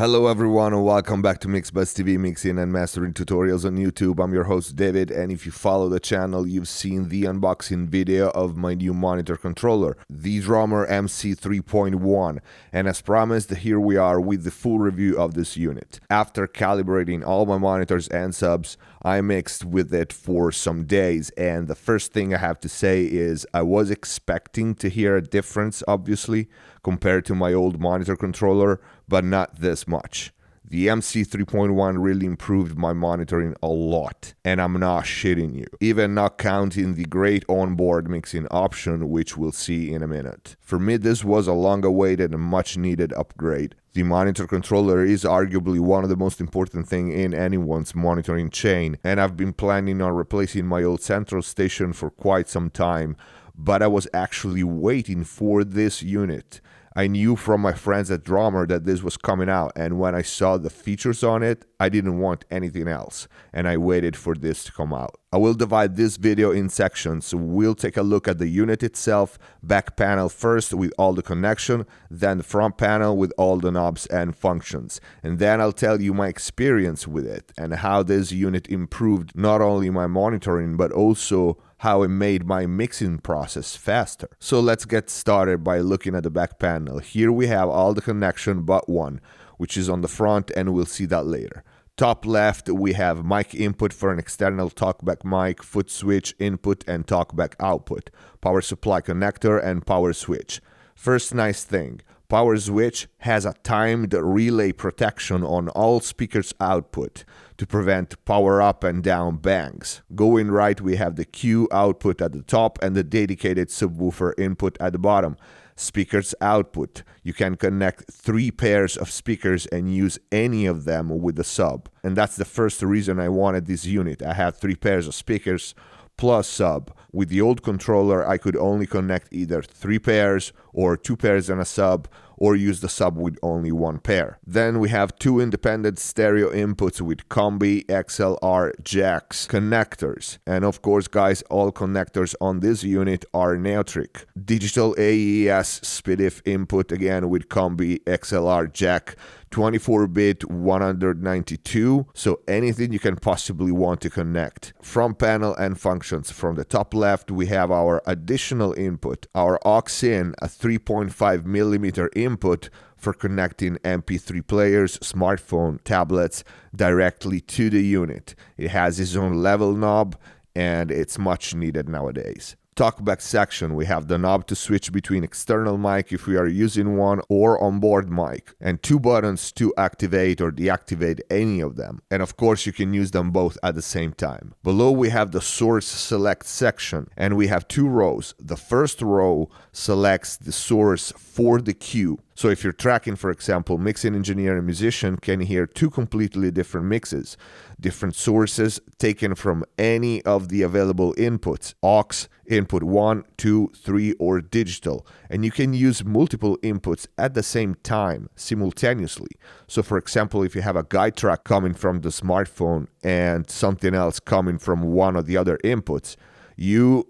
Hello everyone and welcome back to MixBuzz TV mixing and mastering tutorials on YouTube. I'm your host David, and if you follow the channel, you've seen the unboxing video of my new monitor controller, the Drawmer MC 3.1, and as promised, here we are with the full review of this unit. After calibrating all my monitors and subs, I mixed with it for some days, and the first thing I have to say is I was expecting to hear a difference, obviously, compared to my old monitor controller, but not this much. The MC 3.1 really improved my monitoring a lot, and I'm not shitting you, even not counting the great onboard mixing option, which we'll see in a minute. For me, this was a long-awaited and much-needed upgrade. The monitor controller is arguably one of the most important things in anyone's monitoring chain, and I've been planning on replacing my old central station for quite some time, but I was actually waiting for this unit. I knew from my friends at Drawmer that this was coming out, and when I saw the features on it, I didn't want anything else, and I waited for this to come out. I will divide this video in sections, so we'll take a look at the unit itself, back panel first with all the connection, then the front panel with all the knobs and functions, and then I'll tell you my experience with it and how this unit improved not only my monitoring but also how it made my mixing process faster. So let's get started by looking at the back panel. Here we have all the connection but one, which is on the front, and we'll see that later. Top left, we have mic input for an external talkback mic, foot switch input and talkback output, power supply connector and power switch. First nice thing, power switch has a timed relay protection on all speakers output to prevent power up and down bangs. Going right, we have the Q output at the top and the dedicated subwoofer input at the bottom. Speakers output, you can connect 3 pairs of speakers and use any of them with the sub. And that's the first reason I wanted this unit. I have 3 pairs of speakers plus sub. With the old controller, I could only connect either 3 pairs or 2 pairs and a sub, or use the sub with only 1 pair. Then we have 2 independent stereo inputs with combi XLR jacks connectors. And of course, guys, all connectors on this unit are Neotric. Digital AES SPDIF input, again with combi XLR jack, 24-bit 192, so anything you can possibly want to connect. Front panel and functions. From the top left, we have our additional input, our aux-in, a 3.5mm input for connecting MP3 players, smartphone, tablets directly to the unit. It has its own level knob, and it's much needed nowadays. Talkback section, we have the knob to switch between external mic if we are using one or onboard mic, and 2 buttons to activate or deactivate any of them, and of course you can use them both at the same time. Below we have the source select section, and we have 2 rows. The first row selects the source for the cue. So if you're tracking, for example, mixing engineer and musician can hear 2 completely different mixes, different sources taken from any of the available inputs, aux, input 1, 2, 3, or digital, and you can use multiple inputs at the same time, simultaneously. So for example, if you have a guide track coming from the smartphone and something else coming from one of the other inputs, you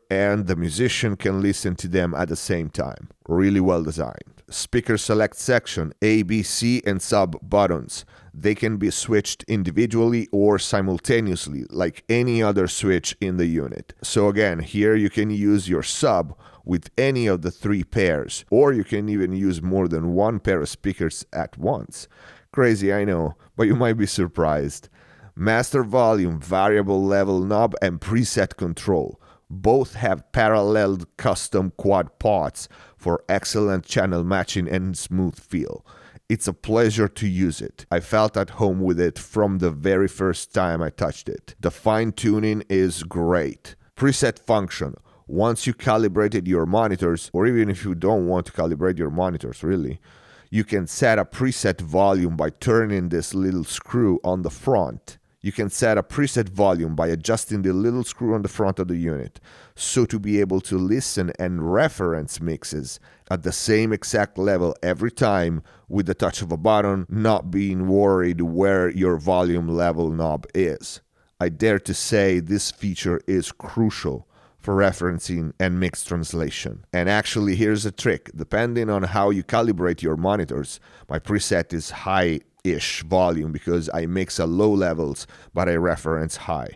and the musician can listen to them at the same time. Really well designed. Speaker select section, A, B, C, and sub buttons. They can be switched individually or simultaneously, like any other switch in the unit. So again, here you can use your sub with any of the 3 pairs, or you can even use more than 1 pair of speakers at once. Crazy, I know, but you might be surprised. Master volume, variable level knob, and preset control. Both have paralleled custom quad pots for excellent channel matching and smooth feel. It's a pleasure to use it. I felt at home with it from the very first time I touched it. The fine-tuning is great. Preset function. Once you calibrated your monitors, or even if you don't want to calibrate your monitors really, you can set a preset volume by turning this little screw on the front. You can set a preset volume by adjusting the little screw on the front of the unit, so to be able to listen and reference mixes at the same exact level every time with the touch of a button, not being worried where your volume level knob is. I dare to say this feature is crucial for referencing and mix translation. And actually, here's a trick. Depending on how you calibrate your monitors, my preset is high-ish volume because I mix at low levels, but I reference high.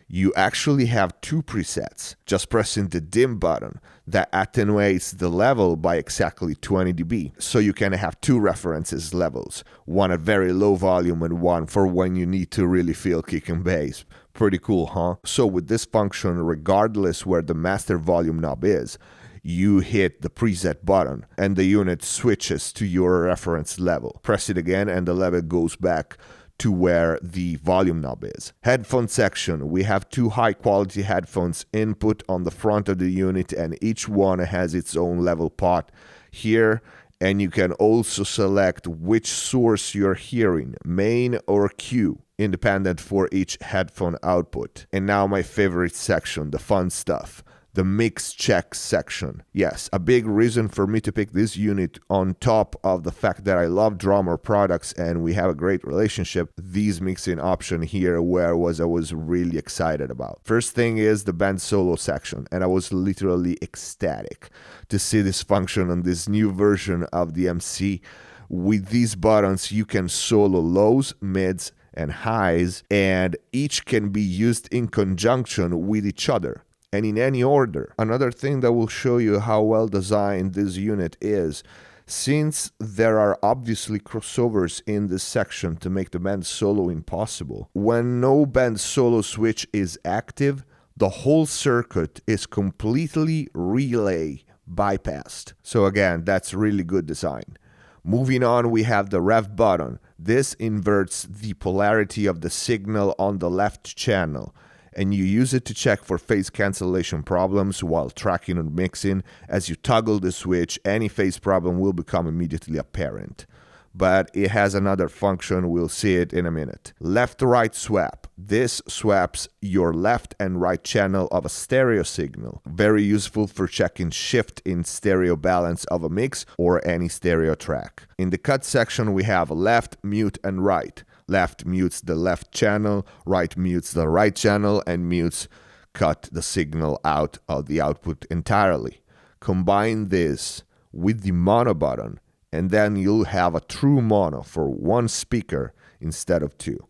You actually have two presets. Just pressing the dim button that attenuates the level by exactly 20 dB. So you can have two references levels, one at very low volume and one for when you need to really feel kick and bass. Pretty cool, huh? So with this function, regardless where the master volume knob is, you hit the preset button and the unit switches to your reference level. Press it again and the level goes back to where the volume knob is. Headphone section. We have two high quality headphones input on the front of the unit, and each one has its own level pot here. And you can also select which source you're hearing, main or Q, independent for each headphone output. And now my favorite section, the fun stuff. The mix check section. Yes, a big reason for me to pick this unit, on top of the fact that I love Drawmer products and we have a great relationship, these mixing option here I was really excited about. First thing is the band solo section, and I was literally ecstatic to see this function on this new version of the MC. With these buttons you can solo lows, mids, and highs, and each can be used in conjunction with each other and in any order. Another thing that will show you how well designed this unit is, since there are obviously crossovers in this section to make the band solo impossible, when no band solo switch is active, the whole circuit is completely relay bypassed. So again, that's really good design. Moving on, we have the rev button. This inverts the polarity of the signal on the left channel, and you use it to check for phase cancellation problems while tracking and mixing. As you toggle the switch, any phase problem will become immediately apparent. But it has another function, we'll see it in a minute. Left-right swap. This swaps your left and right channel of a stereo signal. Very useful for checking shift in stereo balance of a mix or any stereo track. In the cut section, we have left, mute, and right. Left mutes the left channel, right mutes the right channel, and mutes cut the signal out of the output entirely. Combine this with the mono button, and then you'll have a true mono for one speaker instead of two.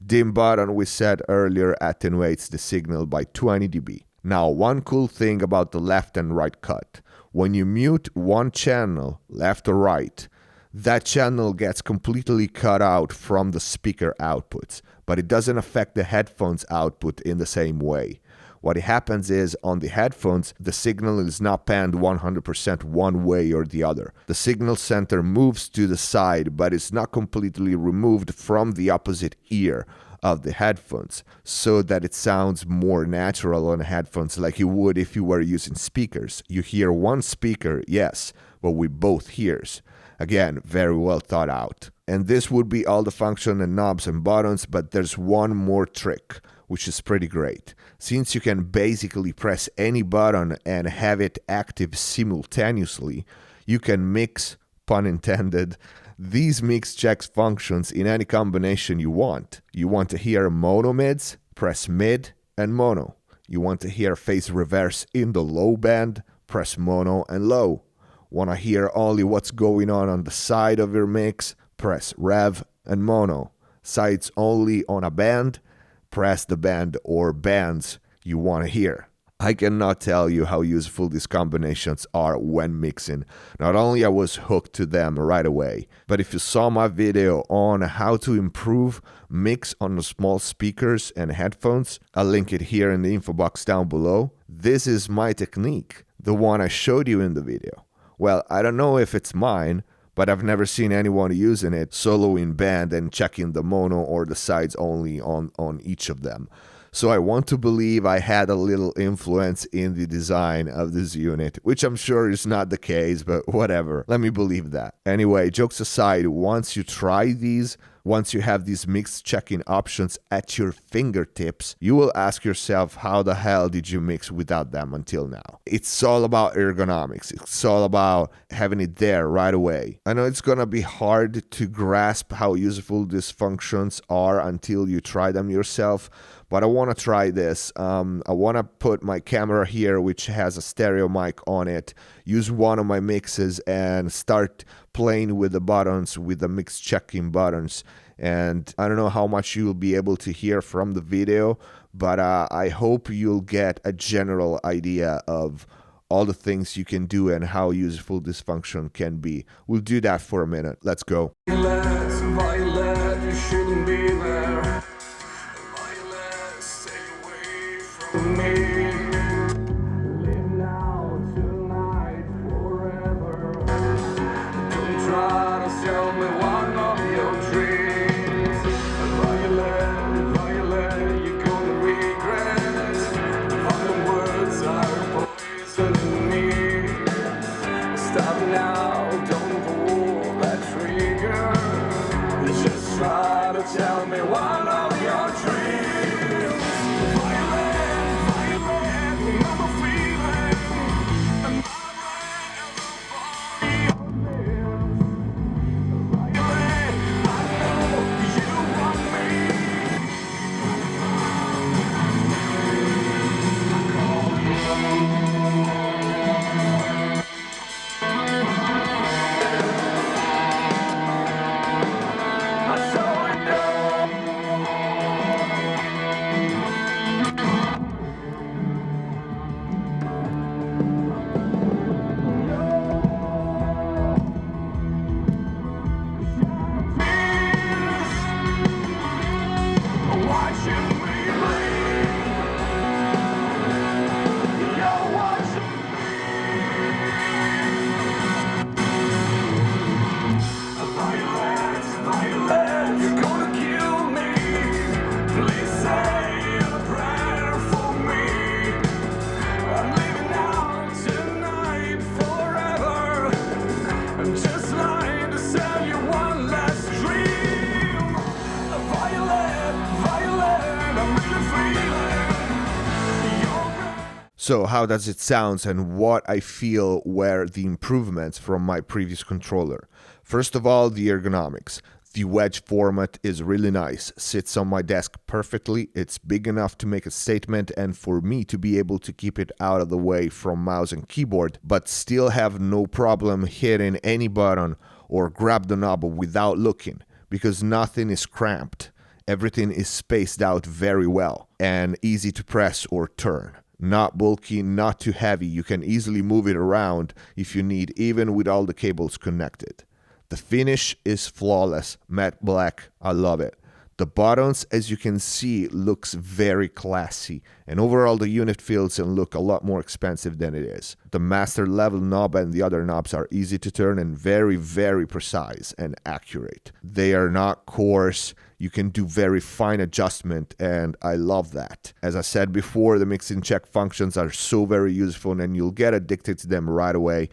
Dim button, we said earlier, attenuates the signal by 20 dB. Now, one cool thing about the left and right cut. When you mute one channel, left or right, that channel gets completely cut out from the speaker outputs, but it doesn't affect the headphones output in the same way. What happens is, on the headphones, the signal is not panned 100% one way or the other. The signal center moves to the side, but it's not completely removed from the opposite ear of the headphones, so that it sounds more natural on headphones like you would if you were using speakers. You hear one speaker, yes, but with both ears. Again, very well thought out. And this would be all the function and knobs and buttons, but there's one more trick, which is pretty great. Since you can basically press any button and have it active simultaneously, you can mix, pun intended, these mix checks functions in any combination you want. You want to hear mono mids, press mid and mono. You want to hear phase reverse in the low band, press mono and low. Want to hear only what's going on the side of your mix, press rev and mono. Sides only on a band, press the band or bands you want to hear. I cannot tell you how useful these combinations are when mixing. Not only I was hooked to them right away, but if you saw my video on how to improve mix on the small speakers and headphones, I'll link it here in the info box down below. This is my technique, the one I showed you in the video. Well, I don't know if it's mine, but I've never seen anyone using it solo in band and checking the mono or the sides only on each of them. So I want to believe I had a little influence in the design of this unit, which I'm sure is not the case, but whatever. Let me believe that. Anyway, jokes aside, once you try these, once you have these mix checking options at your fingertips, you will ask yourself, how the hell did you mix without them until now? It's all about ergonomics. It's all about having it there right away. I know it's gonna be hard to grasp how useful these functions are until you try them yourself, but I want to try this. I want to put my camera here, which has a stereo mic on it, use one of my mixes and start playing with the buttons, with the mix checking buttons. And I don't know how much you'll be able to hear from the video, but I hope you'll get a general idea of all the things you can do and how useful this function can be. We'll do that for a minute. Let's go. Violet, you shouldn't be there. Violet, stay away from me. Live now, tonight, forever. Don't try to sell me one of your dreams. Violet, Violet, you're gonna regret. Violet words are poison me. Stop now, don't pull that trigger. Just try to tell me one of your dreams. Violet, Violet, I'm a feeling. And Violet, I know you want me. So how does it sound and what I feel were the improvements from my previous controller? First of all, the ergonomics. The wedge format is really nice, sits on my desk perfectly, it's big enough to make a statement and for me to be able to keep it out of the way from mouse and keyboard, but still have no problem hitting any button or grab the knob without looking, because nothing is cramped. Everything is spaced out very well and easy to press or turn. Not bulky, not too heavy, you can easily move it around if you need, even with all the cables connected. The finish is flawless, matte black, I love it. The buttons, as you can see, looks very classy, and overall the unit feels and look a lot more expensive than it is. The master level knob and the other knobs are easy to turn and very, very precise and accurate. They are not coarse, you can do very fine adjustment, and I love that. As I said before, the mix and check functions are so very useful and you'll get addicted to them right away.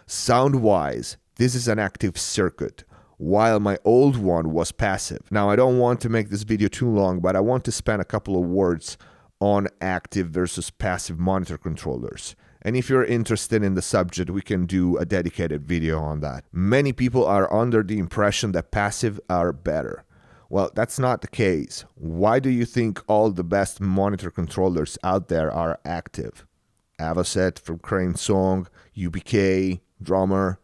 Sound-wise, this is an active circuit, while my old one was passive. Now, I don't want to make this video too long, but I want to spend a couple of words on active versus passive monitor controllers. And if you're interested in the subject, we can do a dedicated video on that. Many people are under the impression that passive are better. Well, that's not the case. Why do you think all the best monitor controllers out there are active? Avocet from Crane Song, UBK, Drawmer.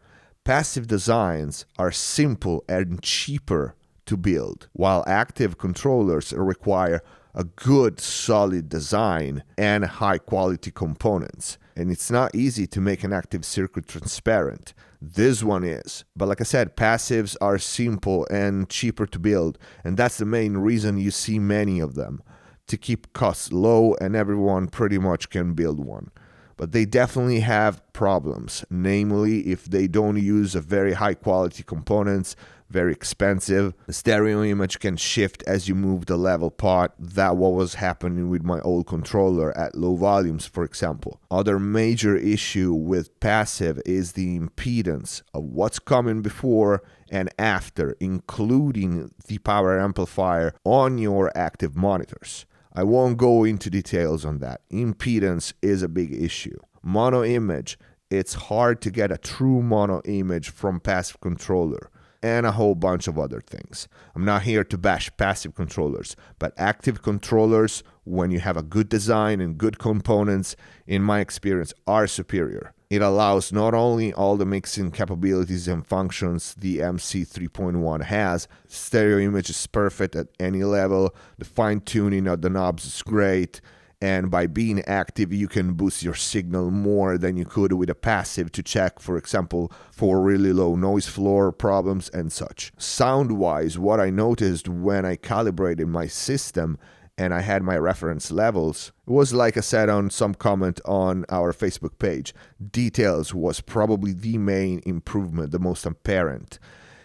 Passive designs are simple and cheaper to build, while active controllers require a good solid design and high quality components. And it's not easy to make an active circuit transparent. This one is. But like I said, passives are simple and cheaper to build, and that's the main reason you see many of them, to keep costs low, and everyone pretty much can build one. But they definitely have problems, namely if they don't use a very high quality components, very expensive. The stereo image can shift as you move the level pot. That what was happening with my old controller at low volumes, for example. Other major issue with passive is the impedance of what's coming before and after, including the power amplifier on your active monitors. I won't go into details on that. Impedance is a big issue. Mono image, it's hard to get a true mono image from passive controller. and a whole bunch of other things. I'm not here to bash passive controllers, but active controllers, when you have a good design and good components, in my experience, are superior. It allows not only all the mixing capabilities and functions the MC 3.1 has, stereo image is perfect at any level, the fine-tuning of the knobs is great, and by being active you can boost your signal more than you could with a passive to check, for example, for really low noise floor problems and such. Sound-wise, what I noticed when I calibrated my system and I had my reference levels, it was like I said on some comment on our Facebook page, details was probably the main improvement, the most apparent.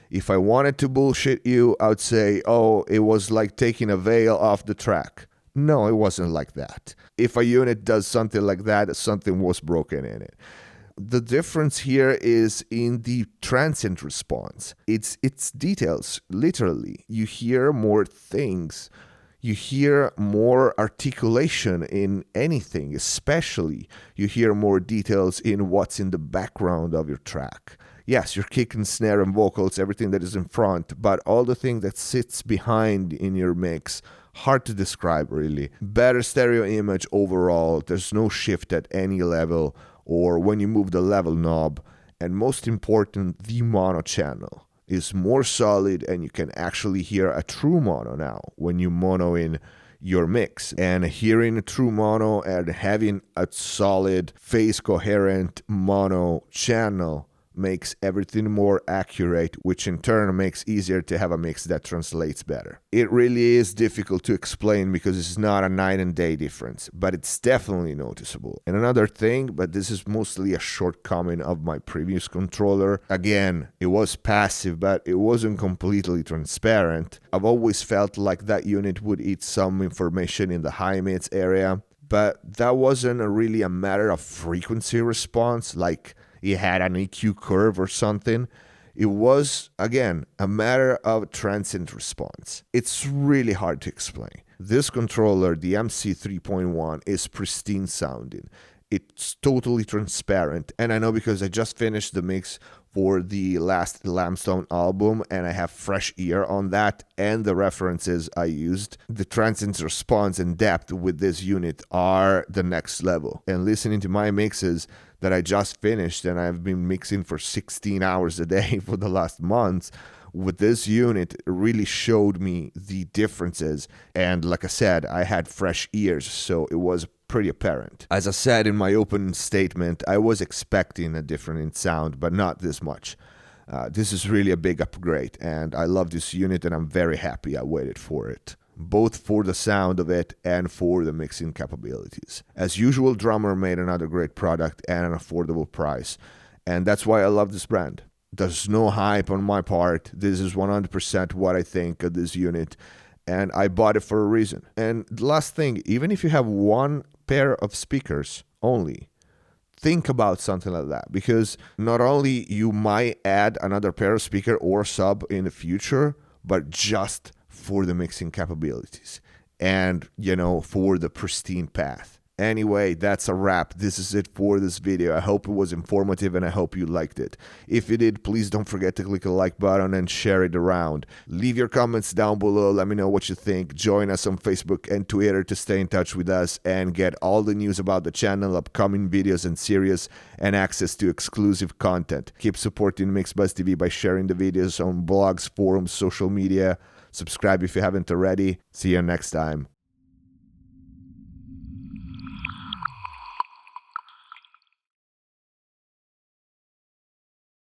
If I wanted to bullshit you, I would say, oh, it was like taking a veil off the track. No, it wasn't like that. If a unit does something like that, something was broken in it. The difference here is in the transient response. It's details, literally. You hear more things. You hear more articulation in anything, especially you hear more details in what's in the background of your track. Yes, your kick and snare and vocals, everything that is in front, but all the thing that sits behind in your mix, hard to describe really. Better stereo image overall, there's no shift at any level or when you move the level knob, and most important, the mono channel is more solid and you can actually hear a true mono now when you mono in your mix. And hearing a true mono and having a solid phase coherent mono channel makes everything more accurate, which in turn makes easier to have a mix that translates better. It really is difficult to explain because it's not a night and day difference, but it's definitely noticeable. And another thing, but this is mostly a shortcoming of my previous controller. Again, it was passive, but it wasn't completely transparent. I've always felt like that unit would eat some information in the high mids area, but that wasn't really a matter of frequency response, like it had an EQ curve or something. It was, again, a matter of transient response. It's really hard to explain. This controller, the MC 3.1, is pristine sounding. It's totally transparent, and I know because I just finished the mix for the last Lambstone album and I have fresh ear on that and the references I used. The transient response and depth with this unit are the next level. And listening to my mixes that I just finished, and I've been mixing for 16 hours a day for the last months, with this unit, it really showed me the differences. And like I said, I had fresh ears, so it was pretty apparent. As I said in my opening statement, I was expecting a difference in sound, but not this much. This is really a big upgrade, and I love this unit, and I'm very happy I waited for it, both for the sound of it and for the mixing capabilities. As usual, Drawmer made another great product at an affordable price, and that's why I love this brand. There's no hype on my part. This is 100% what I think of this unit, and I bought it for a reason. And the last thing, even if you have one pair of speakers only, think about something like that, because not only you might add another pair of speaker or sub in the future, but just for the mixing capabilities and, for the pristine path. Anyway, that's a wrap. This is it for this video. I hope it was informative and I hope you liked it. If you did, please don't forget to click the like button and share it around. Leave your comments down below. Let me know what you think. Join us on Facebook and Twitter to stay in touch with us and get all the news about the channel, upcoming videos and series, and access to exclusive content. Keep supporting MixBuzz TV by sharing the videos on blogs, forums, social media. Subscribe if you haven't already. See you next time.